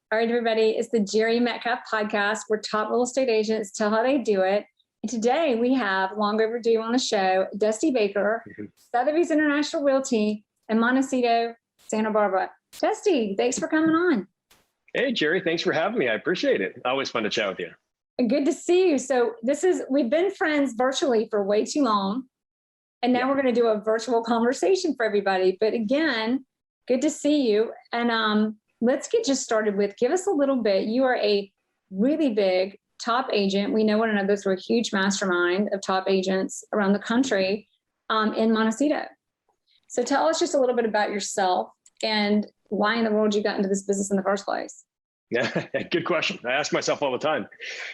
All right, everybody, it's the Jere Metcalf podcast where top real estate agents tell how they do it. And today we have long overdue on the show, Dusty Baker, Sotheby's International Realty, and Montecito, Santa Barbara. Dusty, thanks for coming on. Hey, Jere, thanks for having me. I appreciate it. Always fun to chat with you. Good to see you. So we've been friends virtually for way too long. And now we're going to do a virtual conversation for everybody. But again, good to see you. And let's get just started with, give us a little bit. You are a really big top agent. We know one another through a huge mastermind of top agents around the country in Montecito. So tell us just a little bit about yourself and why in the world you got into this business in the first place. Yeah, good question. I ask myself all the time.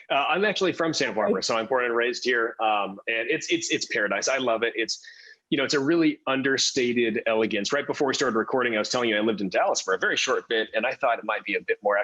I'm actually from Santa Barbara, so I'm born and raised here, and it's paradise. I love it. It's a really understated elegance. Right before we started recording, I was telling you I lived in Dallas for a very short bit, and I thought it might be a bit more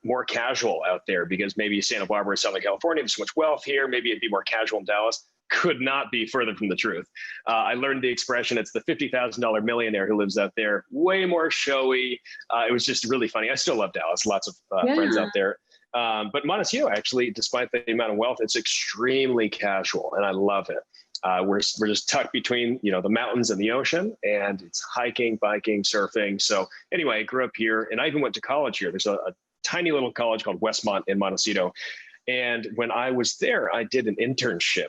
more casual out there because maybe Santa Barbara, Southern California, there's so much wealth here. Maybe it'd be more casual in Dallas. Could not be further from the truth. I learned the expression, it's the $50,000 millionaire who lives out there, way more showy. It was just really funny. I still love Dallas, lots of friends out there. But Montecito, actually, despite the amount of wealth, it's extremely casual, and I love it. We're just tucked between, the mountains and the ocean, and it's hiking, biking, surfing. So anyway, I grew up here, and I even went to college here. There's a tiny little college called Westmont in Montecito. And when I was there, I did an internship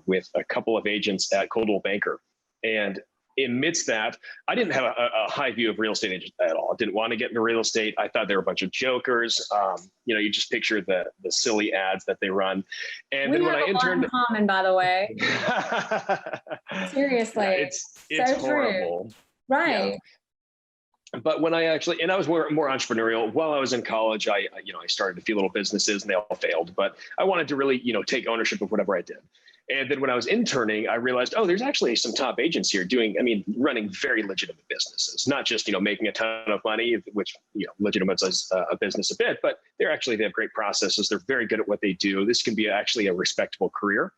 with a couple of agents at Coldwell Banker. And amidst that, I didn't have a high view of real estate agents at all. I didn't want to get into real estate. I thought they were a bunch of jokers. You just picture the silly ads that they run. And then when I interned, in common, by the way. Seriously, it's so horrible, true. Right? Yeah. But when I was more entrepreneurial while I was in college, I started a few little businesses and they all failed. But I wanted to really take ownership of whatever I did. And then when I was interning, I realized, there's actually some top agents here running very legitimate businesses, not just, making a ton of money, which, legitimizes a business a bit, but they have great processes. They're very good at what they do. This can be actually a respectable career.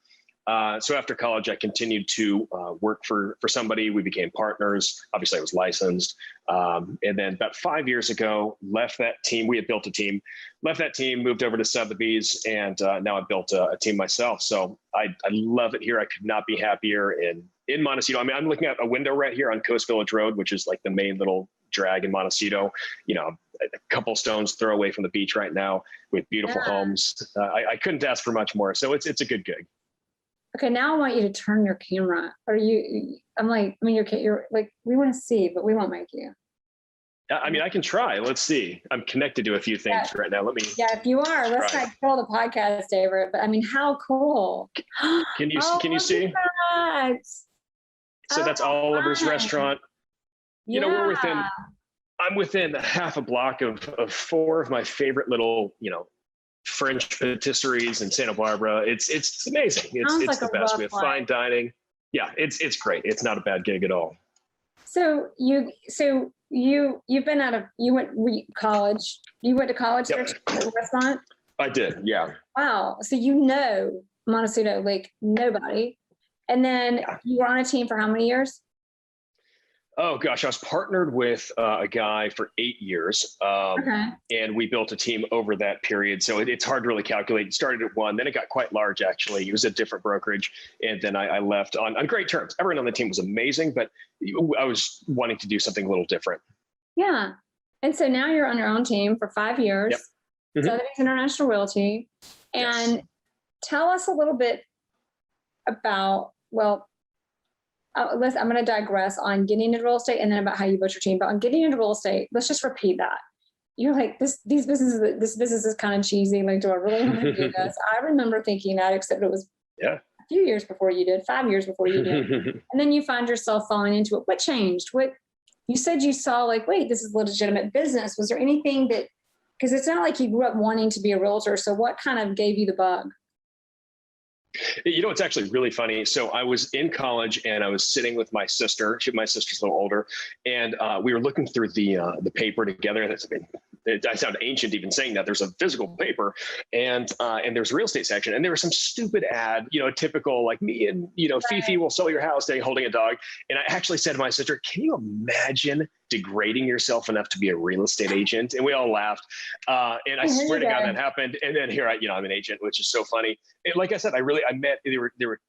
So after college, I continued to work for somebody. We became partners. Obviously, I was licensed. And then about 5 years ago, left that team. We had built a team, left that team, moved over to Sotheby's, and now I've built a team myself. So I love it here. I could not be happier in Montecito. I'm looking at a window right here on Coast Village Road, which is like the main little drag in Montecito. A couple stones throw away from the beach right now with beautiful homes. I couldn't ask for much more. So it's a good gig. Okay, now I want you to turn your camera. You're like, we want to see, but we won't make you. I can try. Let's see. I'm connected to a few things right now. Let me. Yeah, if you are, let's not kill the podcast over. But how cool. Can you see? That. So that's Oliver's restaurant. I'm within half a block of four of my favorite little, French patisseries in Santa Barbara. It's amazing. It's the best. We have fine dining. Yeah, it's great. It's not a bad gig at all. So you've been you went to college. You went to college there at Westmont? I did, yeah. Wow. So Montecito like nobody. And then you were on a team for how many years? Oh gosh, I was partnered with a guy for 8 years, and we built a team over that period. So it's hard to really calculate. It started at one, then it got quite large. Actually, it was a different brokerage, and then I left on great terms. Everyone on the team was amazing, but I was wanting to do something a little different. Yeah, and so now you're on your own team for 5 years. Yep. Mm-hmm. Sotheby's International Realty, and tell us a little bit about I'm going to digress on getting into real estate and then about how you built your team. But on getting into real estate, let's just repeat that. You're like, this business is kind of cheesy. Like, do I really want to do this? I remember thinking that, except it was a few years before you did, 5 years before you did. And then you find yourself falling into it. What changed? What you said you saw, like, wait, this is a legitimate business. Was there anything because it's not like you grew up wanting to be a realtor. So what kind of gave you the bug? It's actually really funny. So I was in college and I was sitting with my sister. My sister's a little older, and we were looking through the paper together. That's been I sound ancient even saying that. There's a physical paper, and there's a real estate section, and there was some stupid ad, typical like me and Fifi will sell your house day holding a dog. And I actually said to my sister, "Can you imagine degrading yourself enough to be a real estate agent?" And we all laughed. And I swear to God that happened. And then here I'm an agent, which is so funny. And like I said, I met there were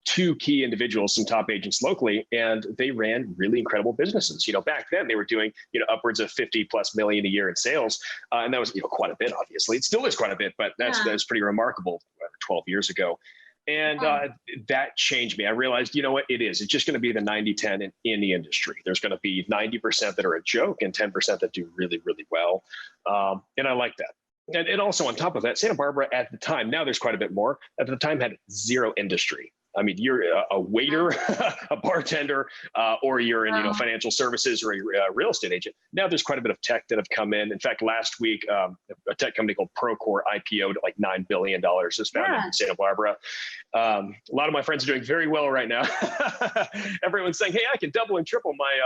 two key individuals, some top agents locally, and they ran really incredible businesses. Back then they were doing, upwards of 50+ million a year in sales. And that was, quite a bit, obviously. It still is quite a bit, but that's pretty remarkable 12 years ago. And that changed me. I realized, you know what, it's just going to be the 90-10 in the industry. There's going to be 90% that are a joke and 10% that do really, really well. And I like that. And also on top of that, Santa Barbara at the time, now there's quite a bit more, at the time had zero industry. I mean, you're a waiter, a bartender, or you're in financial services or a real estate agent. Now there's quite a bit of tech that have come in. In fact, last week, a tech company called Procore IPO'd at like $9 billion. Is founded in Santa Barbara. A lot of my friends are doing very well right now. Everyone's saying, "Hey, I can double and triple my,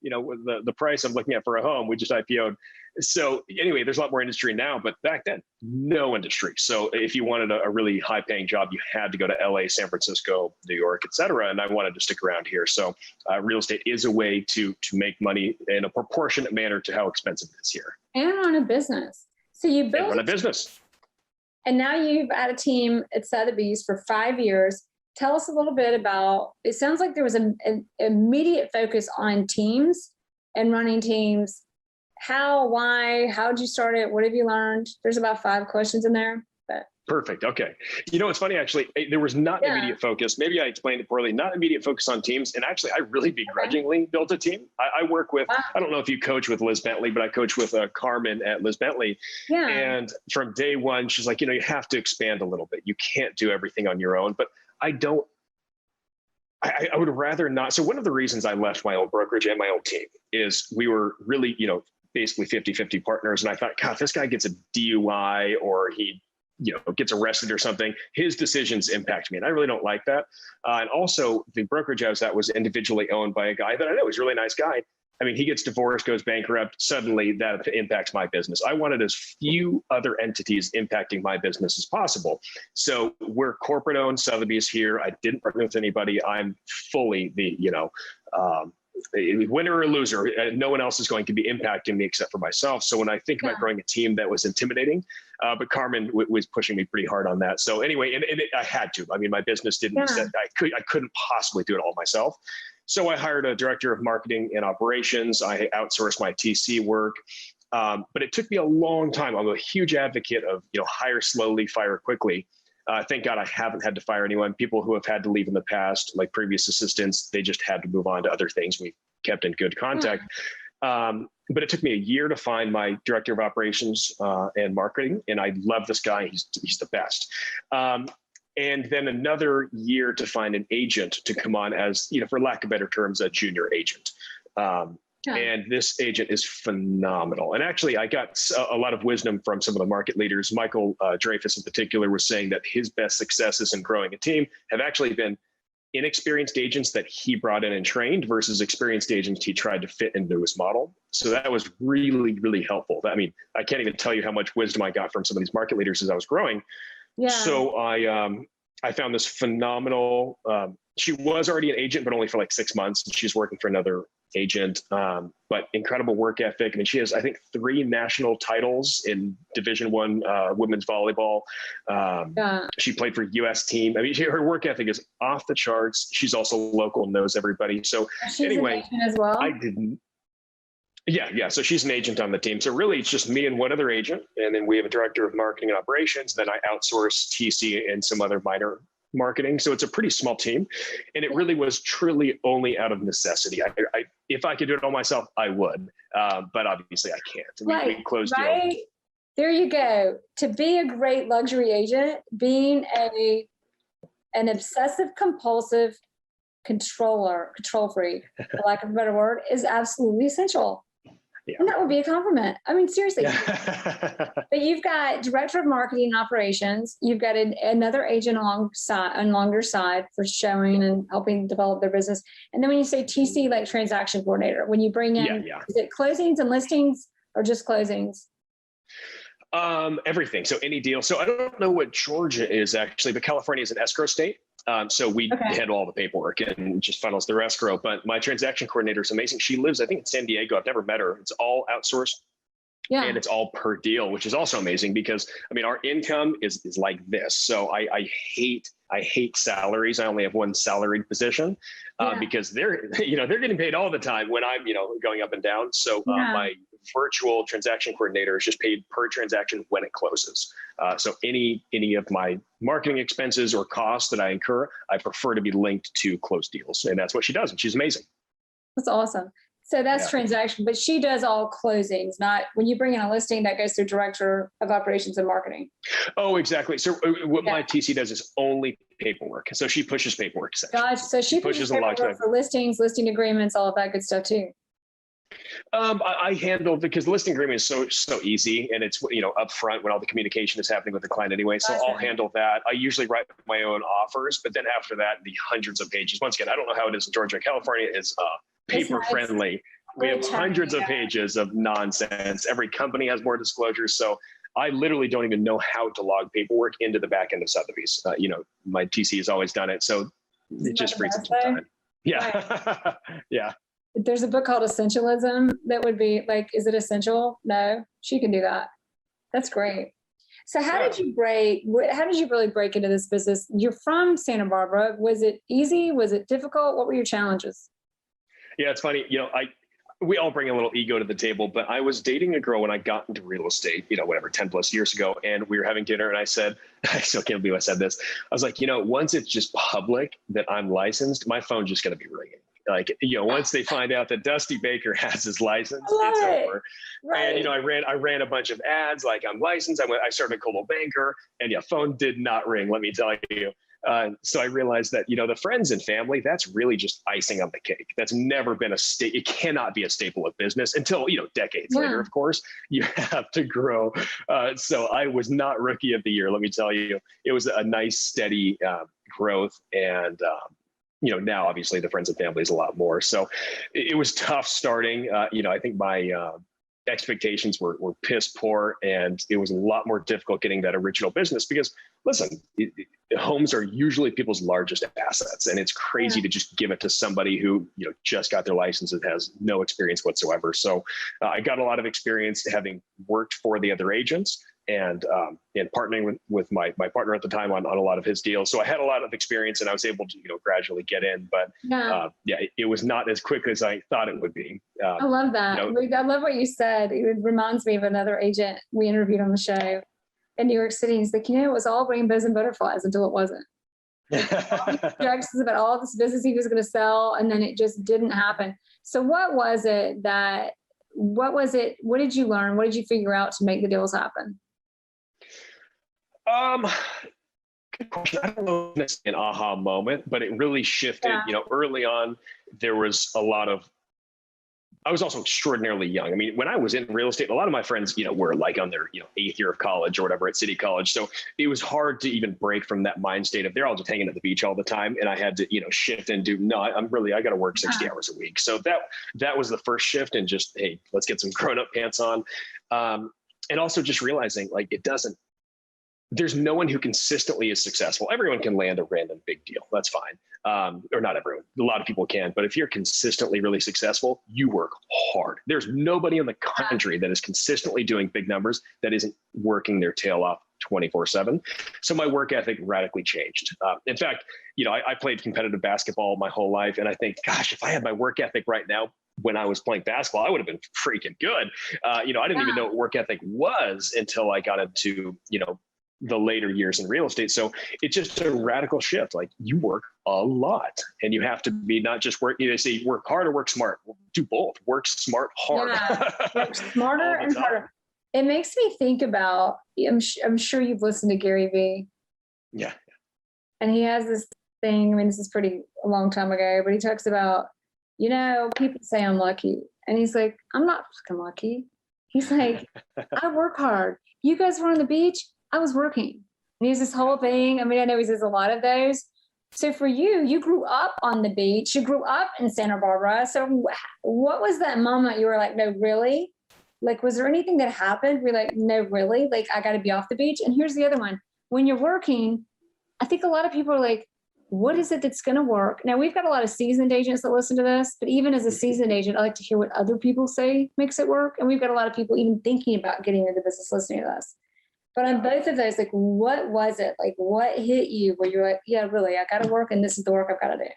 the price I'm looking at for a home." We just IPO'd. So anyway, there's a lot more industry now, but back then, no industry. So if you wanted a really high paying job, you had to go to LA, San Francisco, New York, et cetera. And I wanted to stick around here. So real estate is a way to make money in a proportionate manner to how expensive it is here. And run a business. So you built run a business. And now you've had a team at Sotheby's for 5 years. Tell us a little bit about, it sounds like there was an immediate focus on teams and running teams. How, why, how did you start it? What have you learned? There's about 5 questions in there. But. Perfect. Okay. It's funny, actually, there was not immediate focus. Maybe I explained it poorly, not immediate focus on teams. And actually, I really begrudgingly built a team. I work with, I don't know if you coach with Liz Bentley, but I coach with Carmen at Liz Bentley. Yeah. And from day one, she's like, you have to expand a little bit. You can't do everything on your own, but I would rather not. So one of the reasons I left my old brokerage and my old team is we were really, basically 50-50 partners. And I thought, God, if this guy gets a DUI or he, gets arrested or something, his decisions impact me. And I really don't like that. And also the brokerage I was at was individually owned by a guy that I know is a really nice guy. I mean, he gets divorced, goes bankrupt. Suddenly that impacts my business. I wanted as few other entities impacting my business as possible. So we're corporate owned. Sotheby's here. I didn't partner with anybody. I'm fully the, winner or loser. No one else is going to be impacting me except for myself. So when I think about growing a team, that was intimidating, but Carmen was pushing me pretty hard on that. So anyway, and I had to. I mean, my business didn't. I couldn't possibly do it all myself. So I hired a director of marketing and operations. I outsourced my TC work, but it took me a long time. I'm a huge advocate of hire slowly, fire quickly. Thank God I haven't had to fire anyone. People who have had to leave in the past, like previous assistants, they just had to move on to other things. We kept in good contact. But it took me a year to find my director of operations and marketing. And I love this guy. He's the best. And then another year to find an agent to come on as, for lack of better terms, a junior agent. And this agent is phenomenal. And actually, I got a lot of wisdom from some of the market leaders. Michael Dreyfus in particular was saying that his best successes in growing a team have actually been inexperienced agents that he brought in and trained versus experienced agents he tried to fit into his model. So that was really, really helpful. I mean, I can't even tell you how much wisdom I got from some of these market leaders as I was growing. Yeah. So I found this phenomenal, she was already an agent, but only for like 6 months. And she's working for another agent, but incredible work ethic. I mean, she has, I think, 3 national titles in Division I women's volleyball. She played for U.S. team. I mean, her work ethic is off the charts. She's also local and knows everybody. So anyway, as well. I didn't. Yeah. So she's an agent on the team. So really, it's just me and one other agent, and then we have a director of marketing and operations. Then I outsource TC and some other minor marketing. So it's a pretty small team, and it really was truly only out of necessity. I if I could do it all myself, I would, but obviously I can't. We closed deal. There you go. To be a great luxury agent, being an obsessive compulsive control freak, for lack of a better word, is absolutely essential. Yeah. And that would be a compliment. I mean, seriously. But you've got director of marketing and operations. You've got another agent on your side for showing and helping develop their business. And then when you say TC, like transaction coordinator, when you bring in, is it closings and listings or just closings? Everything. So any deal. So I don't know what Georgia is actually, but California is an escrow state. So we handle all the paperwork and just funnels through escrow. But my transaction coordinator is amazing. She lives, I think, in San Diego. I've never met her. It's all outsourced. Yeah. And it's all per deal, which is also amazing because I mean, our income is like this. So I hate salaries. I only have one salaried position because they're getting paid all the time when I'm, going up and down. So my virtual transaction coordinator is just paid per transaction when it closes. So any of my marketing expenses or costs that I incur, I prefer to be linked to closed deals. And that's what she does. And she's amazing. That's awesome. So that's transaction, but she does all closings, not when you bring in a listing that goes through director of operations and marketing. Oh, exactly. So what my TC does is only paperwork. So she pushes paperwork. Gosh, so she pushes a lot for listings, listing agreements, all of that good stuff too. I handle because the listing agreement is so easy and it's upfront when all the communication is happening with the client anyway. So I'll handle that. I usually write my own offers, but then after that, the hundreds of pages. Once again, I don't know how it is in Georgia. California is paper friendly. We have hundreds of pages of nonsense. Every company has more disclosures. So I literally don't even know how to log paperwork into the back end of Sotheby's. My TC has always done it. So it just frees up some time. Yeah. Right. Yeah. There's a book called Essentialism that would be like, is it essential? No, she can do that. That's great. So how did you really break into this business? You're from Santa Barbara. Was it easy? Was it difficult? What were your challenges? Yeah, it's funny. We all bring a little ego to the table, but I was dating a girl when I got into real estate, 10 plus years ago. And we were having dinner and I said, I still can't believe I said this. I was like, once it's just public that I'm licensed, my phone's just going to be ringing. Like, once they find out that Dusty Baker has his license, it's over. Right. And, I ran a bunch of ads, like I'm licensed. I started a Coldwell Banker and phone did not ring. Let me tell you. So I realized that, the friends and family, that's really just icing on the cake. That's never been it cannot be a staple of business until, decades later, of course, you have to grow. So I was not rookie of the year. Let me tell you, it was a nice, steady growth. And, now obviously the friends and family is a lot more. So it was tough starting. I think my expectations were piss poor, and it was a lot more difficult getting that original business because, listen, homes are usually people's largest assets, and it's crazy to just give it to somebody who just got their license and has no experience whatsoever. So I got a lot of experience having worked for the other agents and partnering with my partner at the time on a lot of his deals. So I had a lot of experience and I was able to, gradually get in, but it was not as quick as I thought it would be. I love that. I love what you said. It reminds me of another agent we interviewed on the show in New York City. He's like, it was all rainbows and butterflies until it wasn't. Projections about all this business he was going to sell, and then it just didn't happen. So what did you learn? What did you figure out to make the deals happen? Good question. I don't know if it's an aha moment, but it really shifted. Early on, there was a lot of, I was also extraordinarily young. I mean, when I was in real estate, a lot of my friends, were like on their, 8th year of college or whatever at City College. So it was hard to even break from that mind state of they're all just hanging at the beach all the time. And I had to, shift and do, no, I got to work 60 hours a week. So that was the first shift, and just, hey, let's get some grown up pants on. And also just realizing there's no one who consistently is successful. Everyone can land a random big deal. That's fine. Or not everyone. A lot of people can. But if you're consistently really successful, you work hard. There's nobody in the country that is consistently doing big numbers that isn't working their tail off 24/7. So my work ethic radically changed. In fact, I played competitive basketball my whole life. And I think, gosh, if I had my work ethic right now, when I was playing basketball, I would have been freaking good. I didn't even know what work ethic was until I got into, the later years in real estate. So it's just a radical shift. Like, you work a lot, and you have to be not just work, they say work hard or work smart. Do both. Work smart, hard. Work smarter and harder. It makes me think about, I'm sure you've listened to Gary Vee. Yeah. And he has this thing, this is a long time ago, but he talks about, people say I'm lucky. And he's like, I'm not fucking lucky. He's like, I work hard. You guys were on the beach. I was working. And he has this whole thing. I know he says a lot of those. So for you grew up on the beach. You grew up in Santa Barbara. So what was that moment you were like, no, really? Like, was there anything that happened? We're like, no, really? Like, I got to be off the beach. And here's the other one. When you're working, I think a lot of people are like, what is it that's going to work? Now, we've got a lot of seasoned agents that listen to this, but even as a seasoned agent, I like to hear what other people say makes it work. And we've got a lot of people even thinking about getting into business listening to this. But on both of those, like, what was it? Like, what hit you where you're like, yeah, really, I got to work and this is the work I've got to do?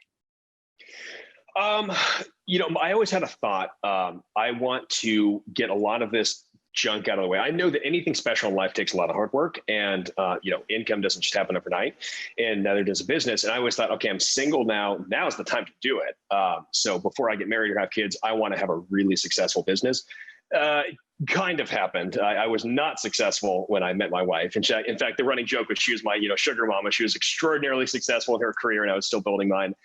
I always had a thought. I want to get a lot of this junk out of the way. I know that anything special in life takes a lot of hard work, and income doesn't just happen overnight, and neither does a business. And I always thought, okay, I'm single now. Now's the time to do it. So before I get married or have kids, I want to have a really successful business. Kind of happened. I was not successful when I met my wife. In fact, the running joke was she was my, sugar mama. She was extraordinarily successful in her career, and I was still building mine.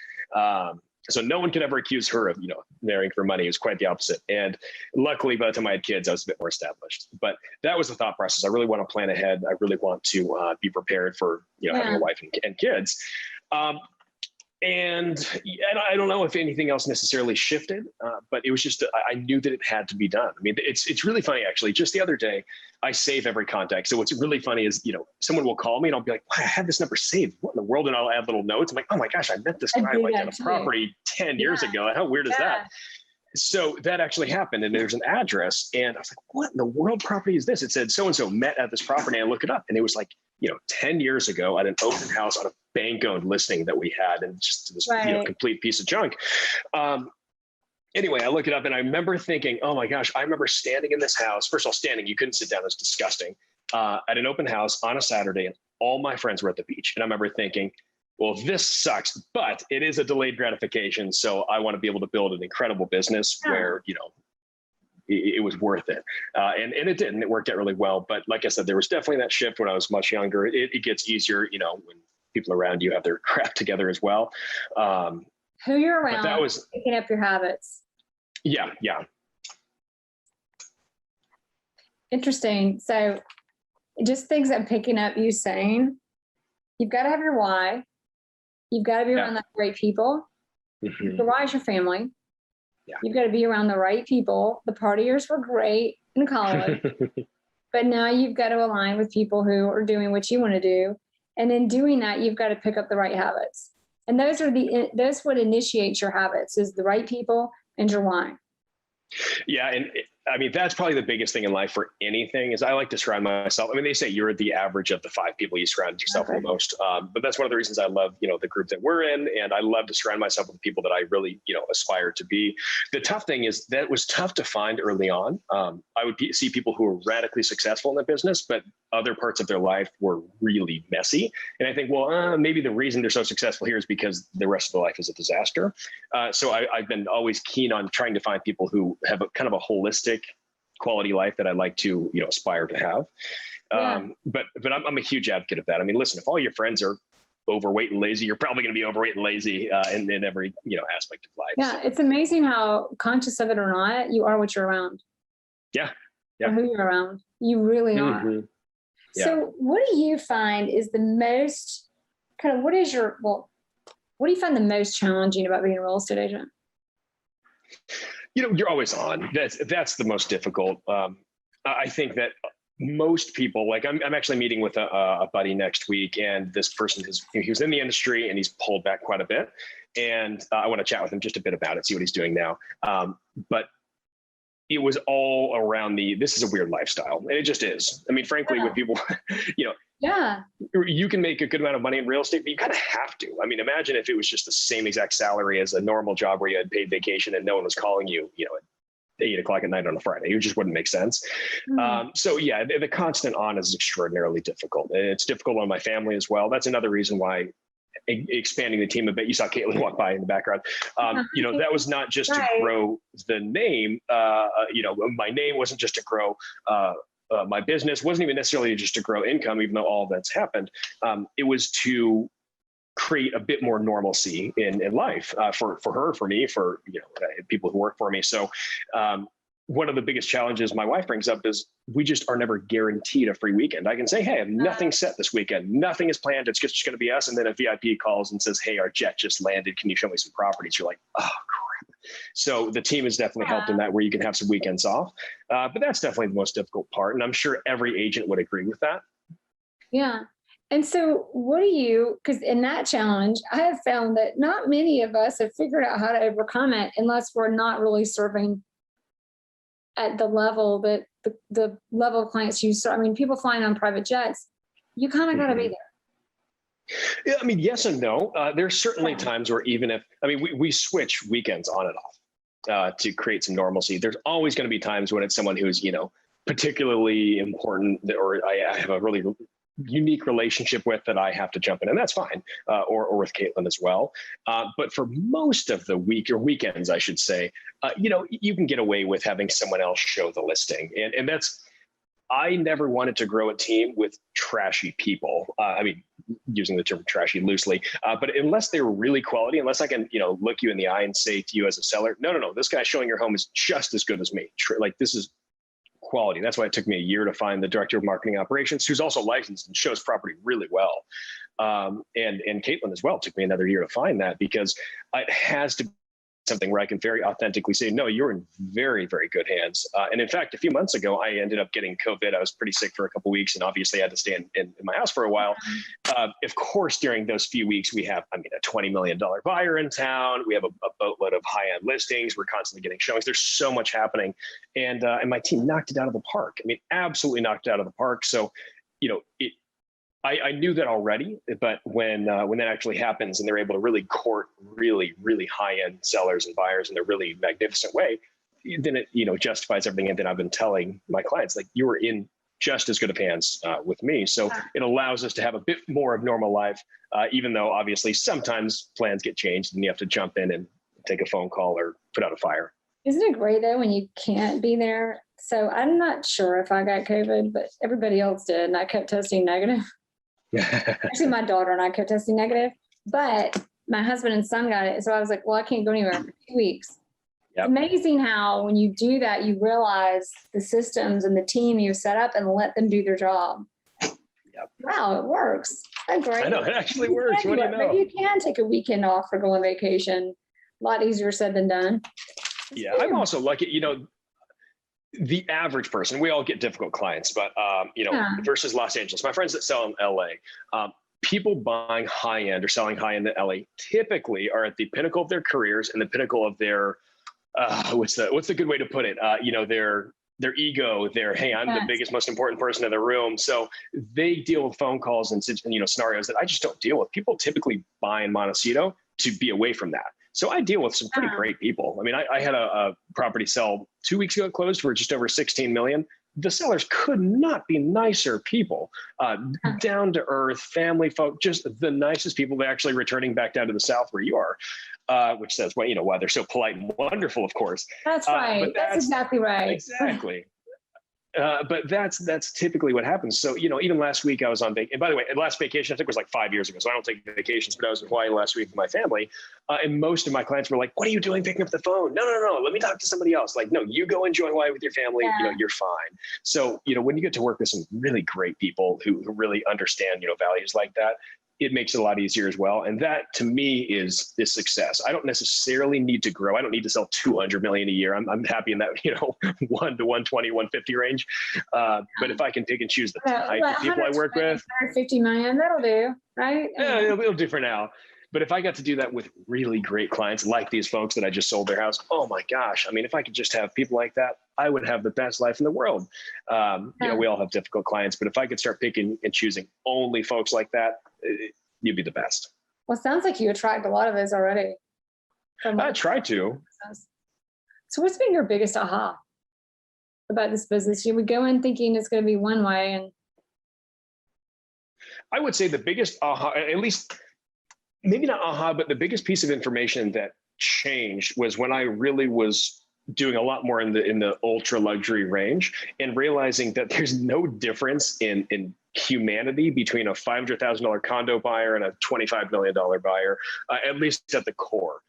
So no one could ever accuse her of, marrying for money. It was quite the opposite. And luckily, by the time I had kids, I was a bit more established. But that was the thought process. I really want to plan ahead. I really want to be prepared for, having a wife and kids. And I don't know if anything else necessarily shifted, but it was just, I knew that it had to be done. I mean, it's really funny, actually. Just the other day, I save every contact. So what's really funny is, someone will call me and I'll be like, wow, I have this number saved. What in the world? And I'll add little notes. I'm like, oh my gosh, I met this guy at a property 10 years ago. How weird is that? So that actually happened, and there's an address, and I was like, what in the world property is this? It said so-and-so met at this property, and I look it up, and it was like, 10 years ago at an open house on a bank-owned listing that we had, and just this complete piece of junk. Anyway, I look it up, and I remember thinking, oh my gosh, I remember standing in this house. First of all, standing, you couldn't sit down, it was disgusting, at an open house on a Saturday, and all my friends were at the beach. And I remember thinking, well, this sucks, but it is a delayed gratification. So I want to be able to build an incredible business where, it was worth it. And it did, and it worked out really well. But like I said, there was definitely that shift when I was much younger. It gets easier, when people around you have their crap together as well. Who you're around, that was picking up your habits. Yeah. Interesting. So just things I'm picking up you saying, you've got to have your why. You've got to be around the right people. Mm-hmm. The why is your family. Yeah. You've got to be around the right people. The partiers were great in college, but now you've got to align with people who are doing what you want to do. And in doing that, you've got to pick up the right habits. And that's what initiates your habits, is the right people and your why. Yeah. And that's probably the biggest thing in life for anything, is I like to surround myself. They say you're the average of the 5 people you surround yourself with the most. But that's one of the reasons I love, the group that we're in. And I love to surround myself with people that I really, aspire to be. The tough thing is that it was tough to find early on. I would see people who were radically successful in the business, but other parts of their life were really messy. And I think, well, maybe the reason they're so successful here is because the rest of their life is a disaster. So I've been always keen on trying to find people who have a kind of a holistic quality life that I like to, aspire to have. But I'm a huge advocate of that. Listen, if all your friends are overweight and lazy, you're probably going to be overweight and lazy in every, aspect of life. Yeah. It's amazing how, conscious of it or not, you are what you're around. Yeah. Or who you're around. You really are. Yeah. So what do you find is the most what do you find the most challenging about being a real estate agent? You're always on. That's the most difficult. I think that most people, like I'm actually meeting with a buddy next week, and this person he was in the industry and he's pulled back quite a bit. And I want to chat with him just a bit about it, see what he's doing now. But it was all around this is a weird lifestyle. And it just is. Frankly, with people, you can make a good amount of money in real estate, but you kind of have to. Imagine if it was just the same exact salary as a normal job where you had paid vacation and no one was calling you, at 8:00 at night on a Friday. It just wouldn't make sense. Mm-hmm. The constant on is extraordinarily difficult. It's difficult on my family as well. That's another reason why expanding the team a bit. You saw Caitlin walk by in the background. That was not just to grow the name. My name wasn't just to grow my business, wasn't even necessarily just to grow income, even though all of that's happened. It was to create a bit more normalcy in life for her, for me, for people who work for me. So one of the biggest challenges my wife brings up is we just are never guaranteed a free weekend. I can say, hey, I have nothing set this weekend. Nothing is planned. It's just going to be us. And then a VIP calls and says, hey, our jet just landed. Can you show me some properties? You're like, oh, crap. So the team has definitely helped in that, where you can have some weekends off. But that's definitely the most difficult part. And I'm sure every agent would agree with that. Yeah. And so what do you, because in that challenge, I have found that not many of us have figured out how to overcome it unless we're not really serving at the level that the level of clients you serve. I mean, people flying on private jets, you kind of got to be there. Yeah, I mean, yes and no. There's certainly times where even if, I mean, we switch weekends on and off to create some normalcy. There's always going to be times when it's someone who's, particularly important, or I have a really unique relationship with, that I have to jump in, and that's fine. Or with Caitlin as well. But for most of the week, or weekends, I should say, you can get away with having someone else show the listing. And that's, I never wanted to grow a team with trashy people. I mean, using the term trashy loosely, but unless they were really quality, unless I can, look you in the eye and say to you as a seller, no, this guy showing your home is just as good as me. Like, this is quality. That's why it took me a year to find the director of marketing operations, who's also licensed and shows property really well. And Caitlin as well took me another year to find that, because it has to be something where I can very authentically say, no, you're in very, very good hands. And in fact, a few months ago, I ended up getting COVID. I was pretty sick for a couple of weeks, and obviously I had to stay in my house for a while. Of course, during those few weeks, we have, a $20 million buyer in town. We have a boatload of high-end listings. We're constantly getting showings. There's so much happening. And my team knocked it out of the park. I mean, absolutely knocked it out of the park. So, I knew that already, but when that actually happens and they're able to really court really, really high-end sellers and buyers in a really magnificent way, then it, justifies everything. And then I've been telling my clients, like, you were in just as good of hands with me. So it allows us to have a bit more of normal life, even though obviously sometimes plans get changed and you have to jump in and take a phone call or put out a fire. Isn't it great though when you can't be there? So I'm not sure if I got COVID, but everybody else did, and I kept testing negative. Actually, my daughter and I kept testing negative, but my husband and son got it. So I was like, well, I can't go anywhere for 2 weeks. Yep. It's amazing how when you do that, you realize the systems and the team you set up and let them do their job. Yep. Wow, it works. That's great. I know, it actually works. What do you know? Maybe you can take a weekend off or go on vacation. A lot easier said than done. Yeah, I'm also lucky, the average person, we all get difficult clients, but, versus Los Angeles, my friends that sell in LA, people buying high end or selling high end in LA typically are at the pinnacle of their careers and the pinnacle of their, what's the good way to put it? Their ego, hey, I'm the biggest, most important person in the room. So they deal with phone calls and scenarios that I just don't deal with. People typically buy in Montecito to be away from that. So I deal with some pretty great people. I mean, I had a property sell 2 weeks ago, closed for just over 16 million. The sellers could not be nicer people, down to earth, family folk, just the nicest people. They're actually returning back down to the South where you are, which says, why they're so polite and wonderful, of course. That's right. That's exactly right. Exactly. But that's typically what happens. So, even last week I was on vacation. And by the way, last vacation, I think it was like 5 years ago. So I don't take vacations, but I was in Hawaii last week with my family. And most of my clients were like, what are you doing picking up the phone? No. Let me talk to somebody else. Like, no, you go enjoy Hawaii with your family. You're fine. So, when you get to work with some really great people who really understand, values like that, it makes it a lot easier as well. And that to me is success. I don't necessarily need to grow. I don't need to sell 200 million a year. I'm happy in that, 1 to 120, 150 range. But if I can pick and choose the type of people I work with, 50 million, that'll do, right? Yeah, it'll do for now. But if I got to do that with really great clients like these folks that I just sold their house, oh my gosh. I mean, if I could just have people like that, I would have the best life in the world. We all have difficult clients, but if I could start picking and choosing only folks like that, you'd be the best. Well, it sounds like you attract a lot of those already. I try to. So what's been your biggest aha about this business? You would go in thinking it's going to be one way, and I would say the biggest aha, at least maybe not aha, but the biggest piece of information that changed was when I really was doing a lot more in the ultra luxury range and realizing that there's no difference in humanity between a $500,000 condo buyer and a $25 million buyer, at least at the core.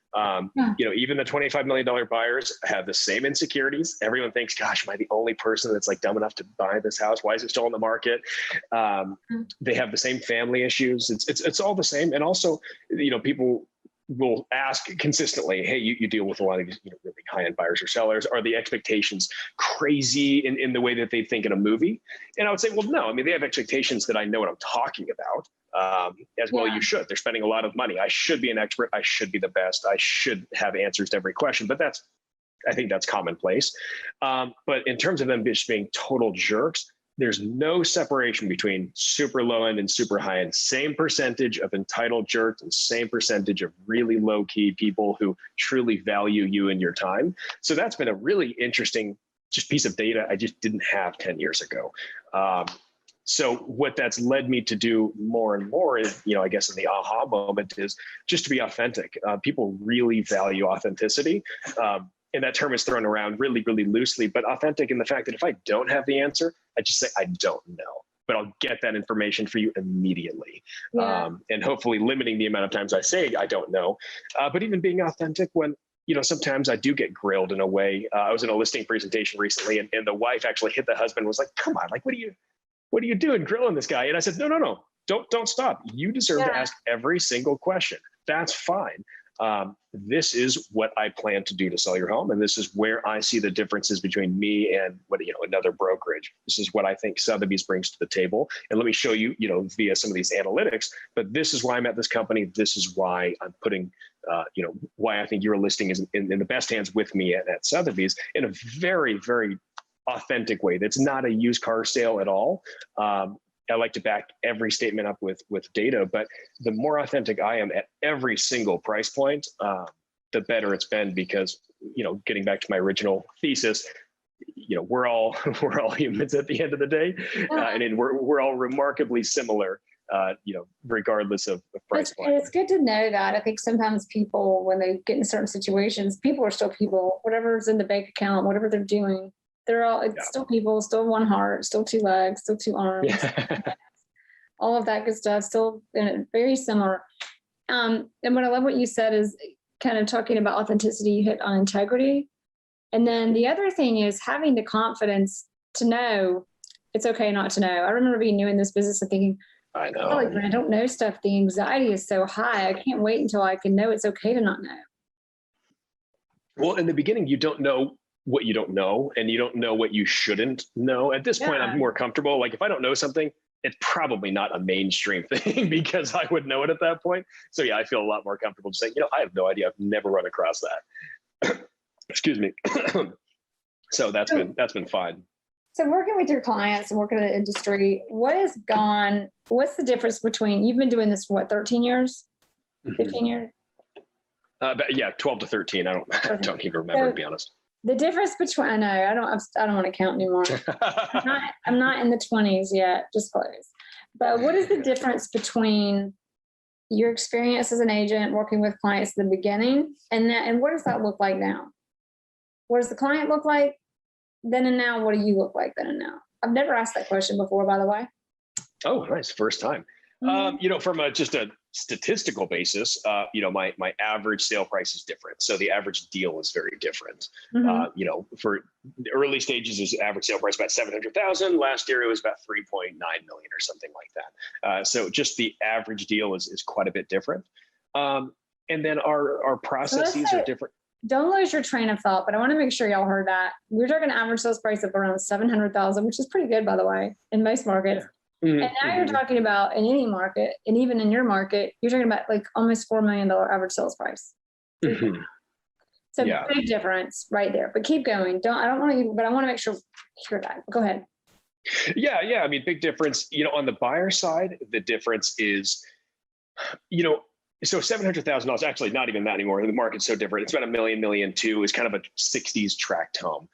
Even the $25 million buyers have the same insecurities. Everyone thinks, gosh, am I the only person that's like dumb enough to buy this house? Why is it still on the market? They have the same family issues. It's all the same. And also, people will ask consistently, hey, you deal with a lot of these, really high-end buyers or sellers. Are the expectations crazy in the way that they think in a movie? And I would say, well, no. I mean, they have expectations that I know what I'm talking about. As well, you should. They're spending a lot of money. I should be an expert. I should be the best. I should have answers to every question. But I think that's commonplace. But in terms of them just being total jerks, there's no separation between super low end and super high end. Same percentage of entitled jerks and same percentage of really low key people who truly value you and your time. So that's been a really interesting just piece of data I just didn't have 10 years ago. So what that's led me to do more and more is, I guess in the aha moment is just to be authentic. People really value authenticity. And that term is thrown around really, really loosely, but authentic in the fact that if I don't have the answer, I just say, I don't know, but I'll get that information for you immediately. And hopefully limiting the amount of times I say, I don't know, but even being authentic when, sometimes I do get grilled in a way. I was in a listing presentation recently and the wife actually hit the husband, was like, come on, like, what are you doing grilling this guy? And I said, no, don't stop. You deserve to ask every single question. That's fine. This is what I plan to do to sell your home. And this is where I see the differences between me and another brokerage. This is what I think Sotheby's brings to the table. And let me show you, via some of these analytics, but this is why I'm at this company. This is why I'm putting, why I think your listing is in the best hands with me at Sotheby's in a very, very authentic way. That's not a used car sale at all. I like to back every statement up with data, but the more authentic I am at every single price point, the better it's been because, getting back to my original thesis, we're all humans at the end of the day, and we're all remarkably similar, regardless of price point. It's good to know that. I think sometimes people, when they get in certain situations, people are still people, whatever's in the bank account, whatever they're doing. It's still people, still one heart, still two legs, still two arms, all of that good stuff, still very similar. And what I love what you said is kind of talking about authenticity, you hit on integrity. And then the other thing is having the confidence to know it's okay not to know. I remember being new in this business and thinking, I know. Like when I don't know stuff, the anxiety is so high. I can't wait until I can know it's okay to not know. Well, in the beginning, you don't know what you don't know, and you don't know what you shouldn't know. At this point, I'm more comfortable. Like if I don't know something, it's probably not a mainstream thing because I would know it at that point. So I feel a lot more comfortable just saying, I have no idea. I've never run across that. Excuse me. So that's been fine. So working with your clients and working in the industry, what's the difference between, you've been doing this for 13 years, 15 years? 12 to 13. I don't even remember, to be honest. The difference between, I know, I don't want to count anymore. I'm not in the 20s yet, just close. But what is the difference between your experience as an agent working with clients in the beginning and what does that look like now? What does the client look like then and now? What do you look like then and now? I've never asked that question before, by the way. Oh, nice. First time. Mm-hmm. From just a statistical basis, my average sale price is different. So the average deal is very different. Mm-hmm. For the early stages, is average sale price about 700,000. Last year, it was about 3.9 million or something like that. So just the average deal is quite a bit different. And then our processes are different. Don't lose your train of thought, but I want to make sure y'all heard that. We're talking average sales price of around 700,000, which is pretty good, by the way, in most markets. Yeah. Mm-hmm. And now you're talking about in any market, and even in your market, you're talking about like almost $4 million average sales price. Mm-hmm. So big difference right there. But keep going. I want to make sure you hear that. Go ahead. Yeah. I mean, big difference. On the buyer side, the difference is, so $700,000, actually not even that anymore. The market's so different. It's about $1 million, $1.2 million is kind of a 60s tract home.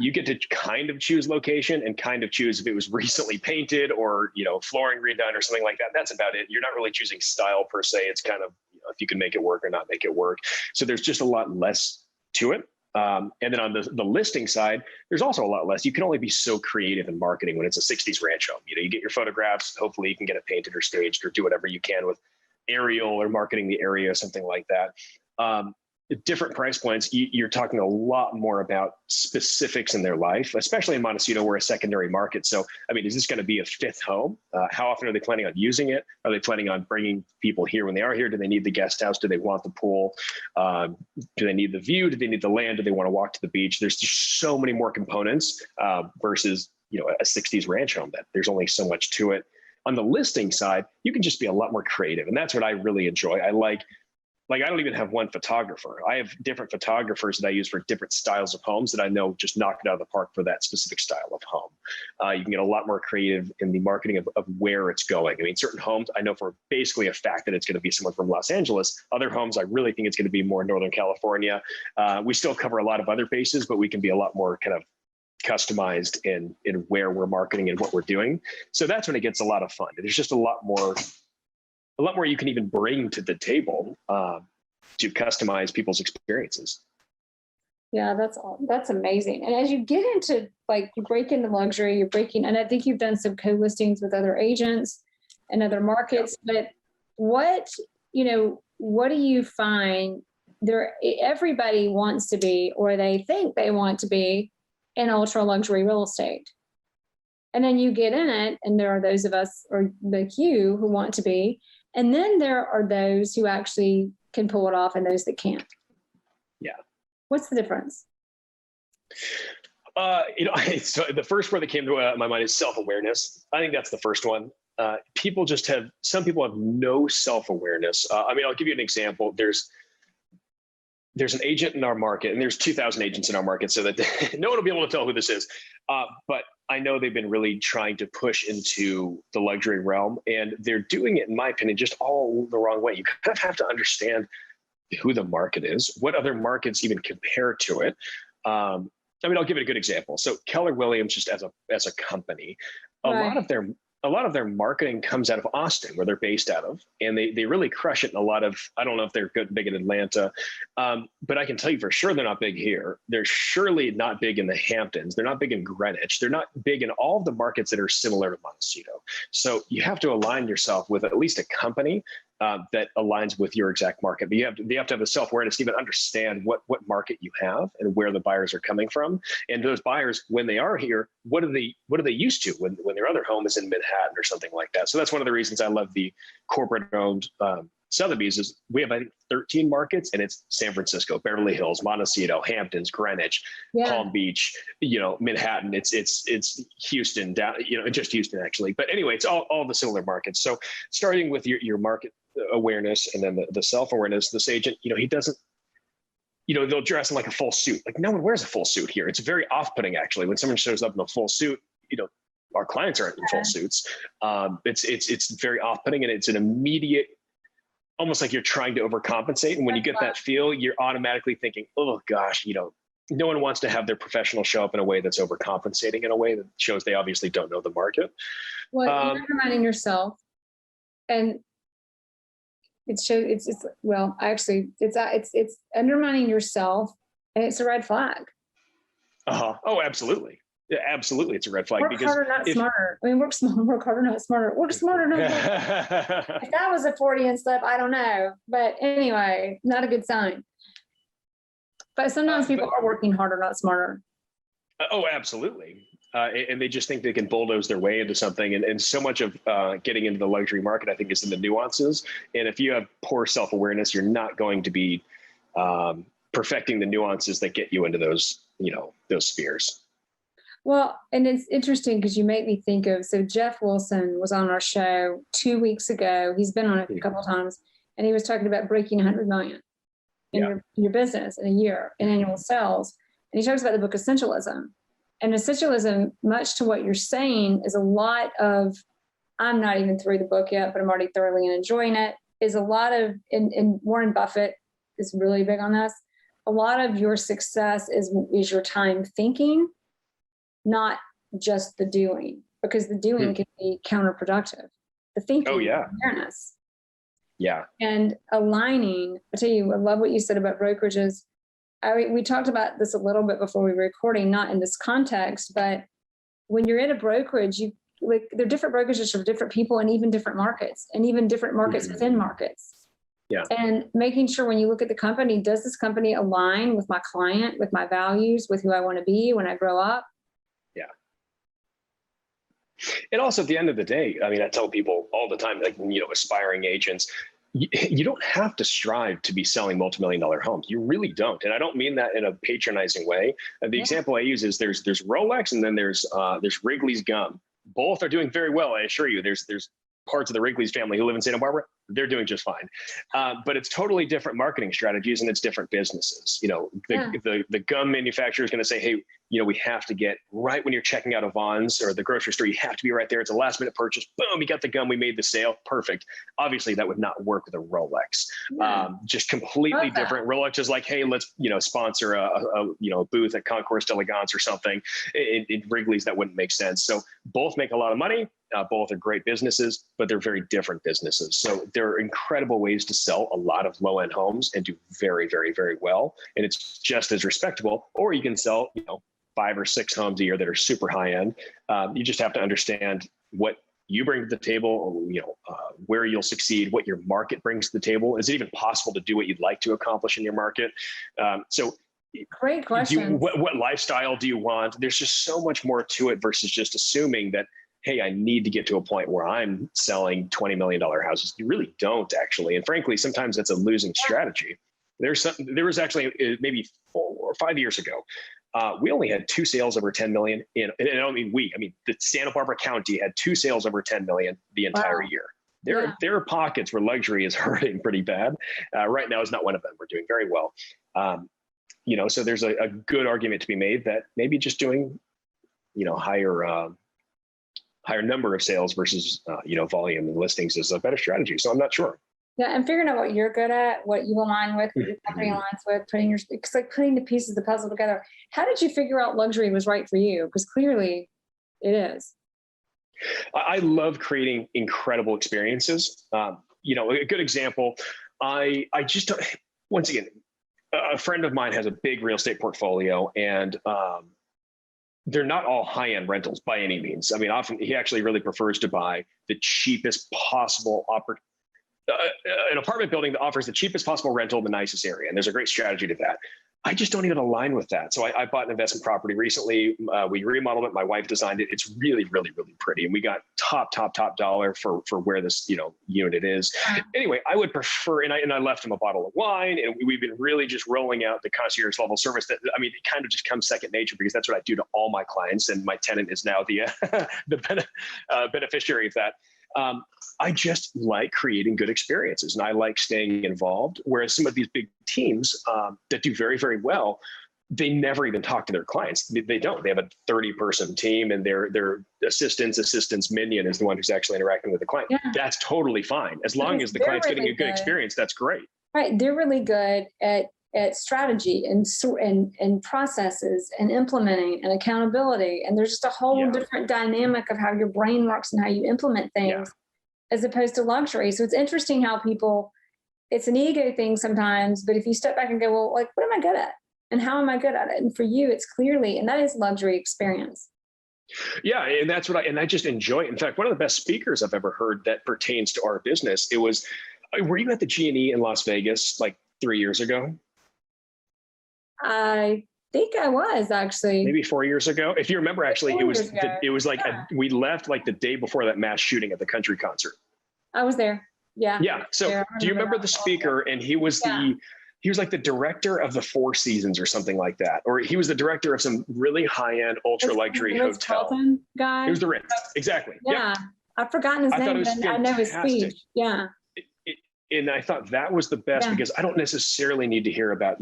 You get to kind of choose location and kind of choose if it was recently painted or, flooring redone or something like that. That's about it. You're not really choosing style per se. It's kind of, if you can make it work or not make it work. So there's just a lot less to it. And then on the listing side, there's also a lot less. You can only be so creative in marketing when it's a 60s ranch home. You get your photographs. Hopefully you can get it painted or staged or do whatever you can with aerial or marketing the area, something like that. different price points, you're talking a lot more about specifics in their life, especially in Montecito, we're a secondary market. So, I mean, is this going to be a fifth home? How often are they planning on using it? Are they planning on bringing people here when they are here? Do they need the guest house? Do they want the pool? Do they need the view? Do they need the land? Do they want to walk to the beach? There's just so many more components versus, a 60s ranch home that there's only so much to it. On the listing side, you can just be a lot more creative. And that's what I really enjoy. I like I don't even have one photographer. I have different photographers that I use for different styles of homes that I know just knock it out of the park for that specific style of home. You can get a lot more creative in the marketing of where it's going. I mean, certain homes, I know for basically a fact that it's going to be someone from Los Angeles. Other homes, I really think it's going to be more Northern California. We still cover a lot of other bases, but we can be a lot more kind of customized in where we're marketing and what we're doing. So that's when it gets a lot of fun. There's just a lot more you can even bring to the table to customize people's experiences. Yeah, that's amazing. And as you get into you break into luxury, and I think you've done some co-listings with other agents and other markets, but what do you find everybody wants to be, or they think they want to be in ultra luxury real estate. And then you get in it, and there are those of us, or like you, who want to be. And then there are those who actually can pull it off and those that can't. Yeah. What's the difference? So the first word that came to my mind is self-awareness. I think that's the first one. Some people have no self-awareness. I'll give you an example. There's an agent in our market, and there's 2,000 agents in our market, so that no one will be able to tell who this is. But I know they've been really trying to push into the luxury realm, and they're doing it, in my opinion, just all the wrong way. You kind of have to understand who the market is, what other markets even compare to it. I'll give it a good example. So Keller Williams, just as a company, a lot of their marketing comes out of Austin, where they're based out of, and they really crush it in a lot of, I don't know if they're big in Atlanta, but I can tell you for sure they're not big here. They're surely not big in the Hamptons. They're not big in Greenwich. They're not big in all of the markets that are similar to Montecito. So you have to align yourself with at least a company that aligns with your exact market. But you have to have the self-awareness to even understand what market you have and where the buyers are coming from. And those buyers, when they are here, what are they used to when their other home is in Manhattan or something like that? So that's one of the reasons I love the corporate-owned Sotheby's is we have, I think, 13 markets, and it's San Francisco, Beverly Hills, Montecito, Hamptons, Greenwich, Palm Beach, Manhattan. It's Houston, down, just Houston actually. But anyway, it's all the similar markets. So starting with your market awareness, and then the self-awareness, this agent, he doesn't, they'll dress in like a full suit. Like, no one wears a full suit here. It's very off-putting, actually, when someone shows up in a full suit. Our clients aren't in full suits. It's very off-putting, and it's an immediate, almost like you're trying to overcompensate. And when you get that feel, you're automatically thinking, oh gosh, no one wants to have their professional show up in a way that's overcompensating, in a way that shows they obviously don't know the market. Well, you're undermining yourself, and it's undermining yourself, and it's a red flag. Oh, absolutely. Yeah, absolutely. It's a red flag. Work harder, not smarter. Work harder, not smarter. Work smarter, not smarter. If that was a Freudian slip, I don't know. But anyway, not a good sign. But sometimes people are working harder, not smarter. Oh, absolutely. And they just think they can bulldoze their way into something. And so much of getting into the luxury market, I think, is in the nuances. And if you have poor self-awareness, you're not going to be perfecting the nuances that get you into those spheres. Well, and it's interesting because you make me think of, so Jeff Wilson was on our show 2 weeks ago. He's been on it a couple of times, and he was talking about breaking 100 million in your business in a year in annual sales. And he talks about the book Essentialism. And Essentialism, much to what you're saying, is a lot of, I'm not even through the book yet, but I'm already thoroughly enjoying it, is a lot of, and Warren Buffett is really big on this, a lot of your success is your time thinking, not just the doing, because the doing can be counterproductive. The thinking, awareness. Yeah. And aligning, I tell you, I love what you said about brokerages. We talked about this a little bit before we were recording, not in this context, but when you're in a brokerage, there are different brokerages for different people, and even different markets, and even different markets within markets. Yeah. And making sure when you look at the company, does this company align with my client, with my values, with who I want to be when I grow up? Yeah. And also at the end of the day, I mean, I tell people all the time, like, aspiring agents, you don't have to strive to be selling multi-million-dollar homes. You really don't. And I don't mean that in a patronizing way. The example I use is there's Rolex and then there's Wrigley's gum. Both are doing very well. I assure you, there's parts of the Wrigley's family who live in Santa Barbara, they're doing just fine. But it's totally different marketing strategies and it's different businesses. The gum manufacturer is going to say, hey, we have to get right when you're checking out of Vons or the grocery store, you have to be right there. It's a last minute purchase. Boom, you got the gum. We made the sale. Perfect. Obviously that would not work with a Rolex. Just completely different. Rolex is like, hey, let's, sponsor a booth at Concours d'Elegance or something. In Wrigley's, that wouldn't make sense. So both make a lot of money. Both are great businesses, but they're very different businesses. So there are incredible ways to sell a lot of low-end homes and do very, very, very well. And it's just as respectable. Or you can sell, 5 or 6 homes a year that are super high-end. You just have to understand what you bring to the table, where you'll succeed, what your market brings to the table. Is it even possible to do what you'd like to accomplish in your market? Great question. What lifestyle do you want? There's just so much more to it versus just assuming that, hey, I need to get to a point where I'm selling $20 million houses. You really don't, actually. And frankly, sometimes that's a losing strategy. There was actually maybe 4 or 5 years ago, we only had 2 sales over 10 million. And I don't mean the Santa Barbara County had 2 sales over 10 million the entire year. There are pockets where luxury is hurting pretty bad. Right now is not one of them. We're doing very well. So there's a good argument to be made that maybe just doing, higher number of sales versus, volume and listings is a better strategy. So I'm not sure. Yeah. And figuring out what you're good at, what you align with, what your company aligns with, it's like putting the pieces of the puzzle together. How did you figure out luxury was right for you? Because clearly it is. I love creating incredible experiences. A good example, I just, once again, a friend of mine has a big real estate portfolio and, they're not all high-end rentals by any means. I mean, often he actually really prefers to buy the cheapest possible an apartment building that offers the cheapest possible rental in the nicest area. And there's a great strategy to that. I just don't even align with that. So I bought an investment property recently. We remodeled it. My wife designed it. It's really, really, really pretty. And we got top dollar for where this, unit is. Anyway, I would prefer, and I left him a bottle of wine, and we've been really just rolling out the concierge level service that, it kind of just comes second nature because that's what I do to all my clients. And my tenant is now the beneficiary of that. I just like creating good experiences and I like staying involved. Whereas some of these big teams that do very, very well, they never even talk to their clients. They don't. They have a 30-person team and their assistant's minion is the one who's actually interacting with the client. Yeah. That's totally fine. As long as the client's really getting a good experience, that's great. Right. They're really good at strategy and processes and implementing and accountability. And there's just a whole different dynamic of how your brain works and how you implement things as opposed to luxury. So it's interesting how it's an ego thing sometimes, but if you step back and go, well, like, what am I good at? And how am I good at it? And for you, it's clearly, and that is luxury experience. Yeah. And that's I just enjoy it. In fact, one of the best speakers I've ever heard that pertains to our business, were you at the G&E in Las Vegas like 3 years ago? I think I was actually maybe 4 years ago. If you remember, actually, it was like we left like the day before that mass shooting at the country concert. I was there. Yeah. Yeah. So do you remember the speaker? And he was he was like the director of the Four Seasons or something like that. Or he was the director of some really high-end ultra luxury hotel. Guy. It was the Ritz. Exactly. Yeah. I've forgotten his name, but I know his speech. Yeah. And I thought that was the best because I don't necessarily need to hear about,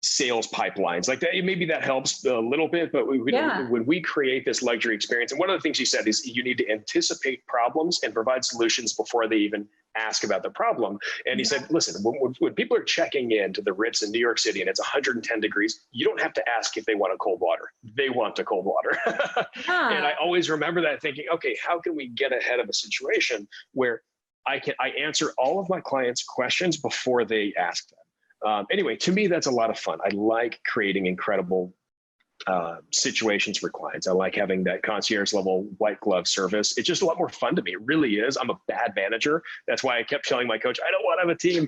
sales pipelines like that. Maybe that helps a little bit, but when we create this luxury experience, and one of the things he said is you need to anticipate problems and provide solutions before they even ask about the problem. And he said, listen, when people are checking in to the Ritz in New York City and it's 110 degrees, you don't have to ask if they want a cold water. They want a cold water. And I always remember that thinking, okay, how can we get ahead of a situation where I answer all of my clients' questions before they ask them? Anyway, to me, that's a lot of fun. I like creating incredible situations for clients. I like having that concierge level white glove service. It's just a lot more fun to me. It really is. I'm a bad manager. That's why I kept telling my coach, I don't want to have a team,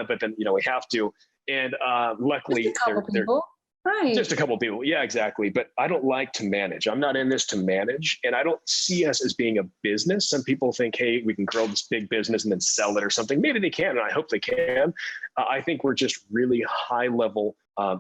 but then, we have to. And luckily, Just a couple people. Right. Just a couple of people. Yeah, exactly. But I don't like to manage. I'm not in this to manage. And I don't see us as being a business. Some people think, hey, we can grow this big business and then sell it or something. Maybe they can, and I hope they can. I think we're just really high level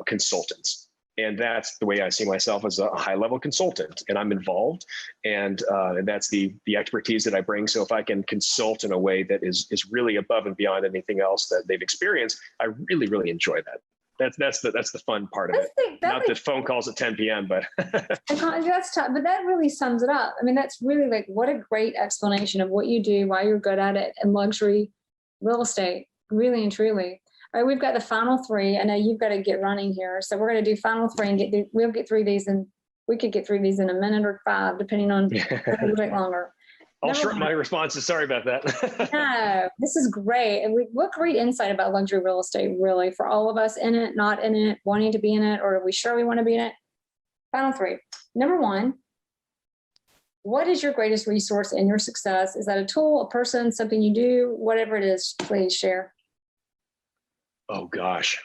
consultants. And that's the way I see myself, as a high level consultant. And I'm involved. And that's the expertise that I bring. So if I can consult in a way that is really above and beyond anything else that they've experienced, I really, really enjoy that. That's the fun part of it. Not the phone calls at 10 p.m., but that's tough. But that really sums it up. I mean, that's really like, what a great explanation of what you do, why you're good at it, and luxury real estate, really and truly. All right, we've got the final three. I know you've got to get running here, so we're going to do final three and we'll get through these, and we could get through these in a minute or 5, depending on if it'll take longer. I'll shorten my responses. Sorry about that. No, this is great. And what great insight about luxury real estate, really, for all of us in it, not in it, wanting to be in it, or are we sure we want to be in it? Final 3. Number 1, what is your greatest resource in your success? Is that a tool, a person, something you do, whatever it is, please share. Oh, gosh.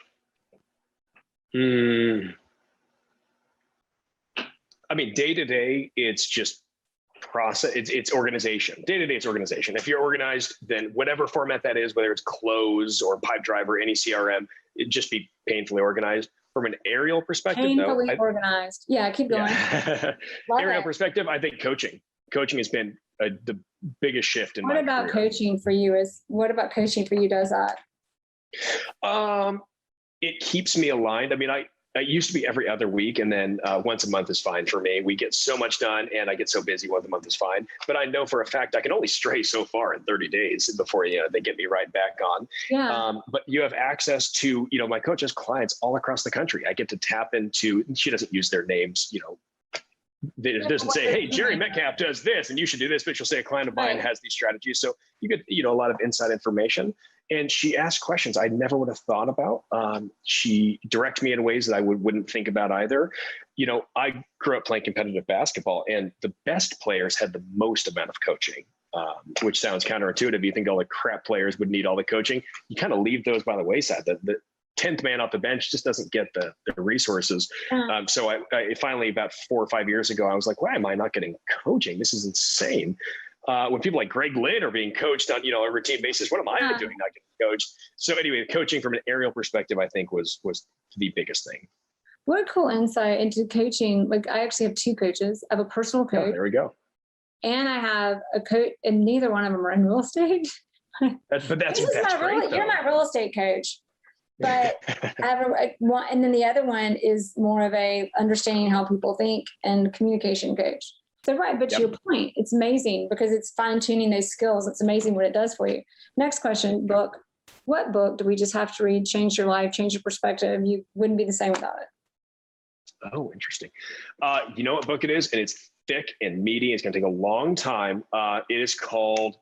I mean, day to day, it's just process. It's organization. Day to day, it's organization. If you're organized, then whatever format that is, whether it's Close or Pipedriver, any CRM, it'd just be painfully organized. From an aerial perspective, painfully organized. Yeah, keep going. Aerial perspective, I think coaching has been the biggest shift in my career. What about coaching for you does that? It keeps me aligned. I mean, I used to be every other week, and then once a month is fine for me. We get so much done, and I get so busy, once a month is fine. But I know for a fact I can only stray so far in 30 days before they get me right back on. Yeah. But you have access to, my coach has clients all across the country. I get to tap into, she doesn't use their names, it doesn't say, hey, Jere Metcalf does this, and you should do this, but she'll say a client of mine has these strategies. So you get, a lot of inside information. And she asked questions I never would have thought about. She directed me in ways that I wouldn't think about either. I grew up playing competitive basketball, and the best players had the most amount of coaching, which sounds counterintuitive. You think all the crap players would need all the coaching. You kind of leave those by the wayside. The 10th man off the bench just doesn't get the resources. So I finally, about 4 or 5 years ago, I was like, why am I not getting coaching? This is insane. When people like Greg Lynn are being coached on, a routine basis, what am I doing not getting coached? So anyway, coaching from an aerial perspective, I think was the biggest thing. What a cool insight into coaching. Like, I actually have 2 coaches. I have a personal coach. Oh, there we go. And I have a coach, and neither one of them are in real estate. That's great, you're my real estate coach. But I have one, and then the other one is more of a understanding how people think and communication coach. So right, but to your point, it's amazing because it's fine tuning those skills. It's amazing what it does for you. Next question, book. What book do we just have to read? Change your life, change your perspective. You wouldn't be the same without it. Oh, interesting. You know what book it is? And it's thick and meaty. It's going to take a long time. It is called,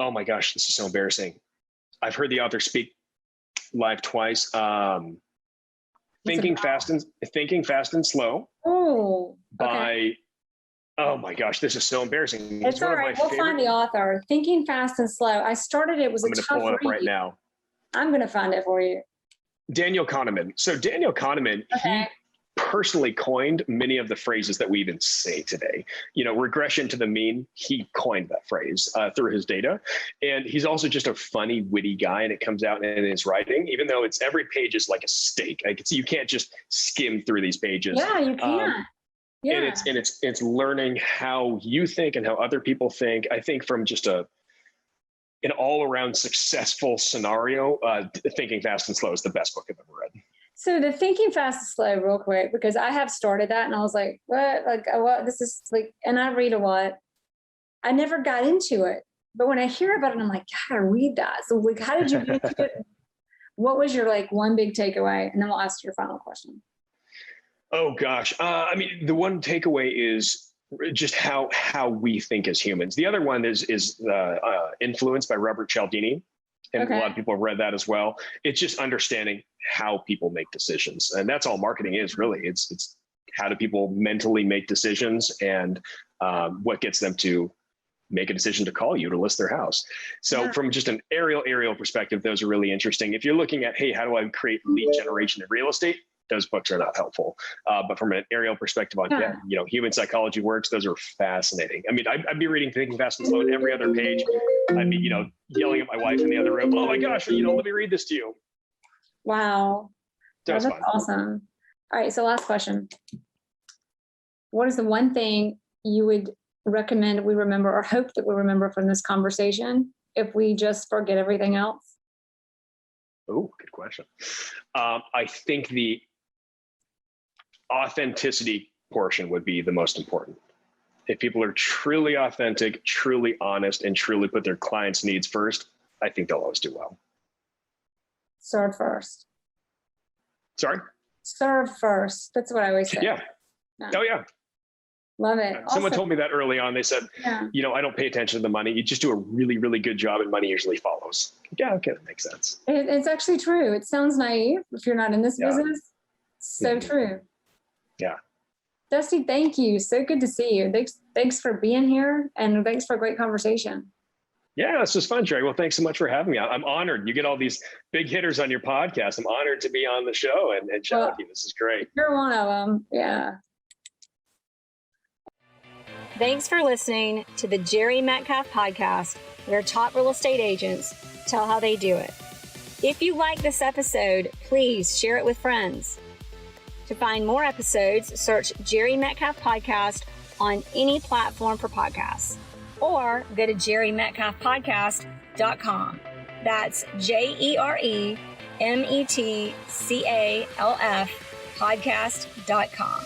oh my gosh, this is so embarrassing. I've heard the author speak live twice. Thinking Fast and Slow. Oh, by, oh my gosh, this is so embarrassing. It's all right. We'll find the author. Thinking Fast and Slow. I started it. Was a tough read. I'm going to pull it up right now. I'm going to find it for you. Daniel Kahneman. So Daniel Kahneman, he personally coined many of the phrases that we even say today. Regression to the mean, he coined that phrase through his data. And he's also just a funny, witty guy, and it comes out in his writing, even though every page is like a steak. I can see you can't just skim through these pages. Yeah, you can't. And it's learning how you think and how other people think. I think from just an all-around successful scenario, Thinking Fast and Slow is the best book I've ever read. So the Thinking Fast and Slow, real quick, because I have started that and I was like, what? Like, what? This is like, and I read a lot. I never got into it. But when I hear about it, I'm like, God, I read that. So like, how did you get into it? What was your one big takeaway? And then we'll ask your final question. Oh gosh. I mean, the one takeaway is just how we think as humans. The other one is Influence by Robert Cialdini. And a lot of people have read that as well. It's just understanding how people make decisions. And that's all marketing is, really. It's how do people mentally make decisions, and what gets them to make a decision to call you to list their house. So from just an aerial perspective, those are really interesting. If you're looking at, hey, how do I create lead generation in real estate? Those books are not helpful. But from an aerial perspective on, human psychology works, those are fascinating. I mean, I'd be reading Thinking Fast and Slow on every other page. I'd be, yelling at my wife in the other room, oh my gosh, let me read this to you. Wow. That's fun. Awesome. All right. So last question. What is the one thing you would recommend we remember, or hope that we remember from this conversation, if we just forget everything else? Oh, good question. I think the authenticity portion would be the most important. If people are truly authentic, truly honest, and truly put their clients' needs first, I think they'll always do well. Serve first. Sorry? Serve first. That's what I always say. Yeah. Oh, yeah. Love it. Someone told me that early on. They said, I don't pay attention to the money. You just do a really, really good job and money usually follows. Yeah, okay, that makes sense. It's actually true. It sounds naive if you're not in this business. So true. Yeah. Dusty, thank you. So good to see you. Thanks for being here, and thanks for a great conversation. Yeah, this was fun, Jere. Well, thanks so much for having me. I'm honored. You get all these big hitters on your podcast. I'm honored to be on the show and chat with you. This is great. You're one of them. Yeah. Thanks for listening to the Jere Metcalf podcast, where top real estate agents tell how they do it. If you like this episode, please share it with friends. To find more episodes, search Jere Metcalf Podcast on any platform for podcasts, or go to JereMetcalfPodcast.com. That's JereMetcalf podcast.com.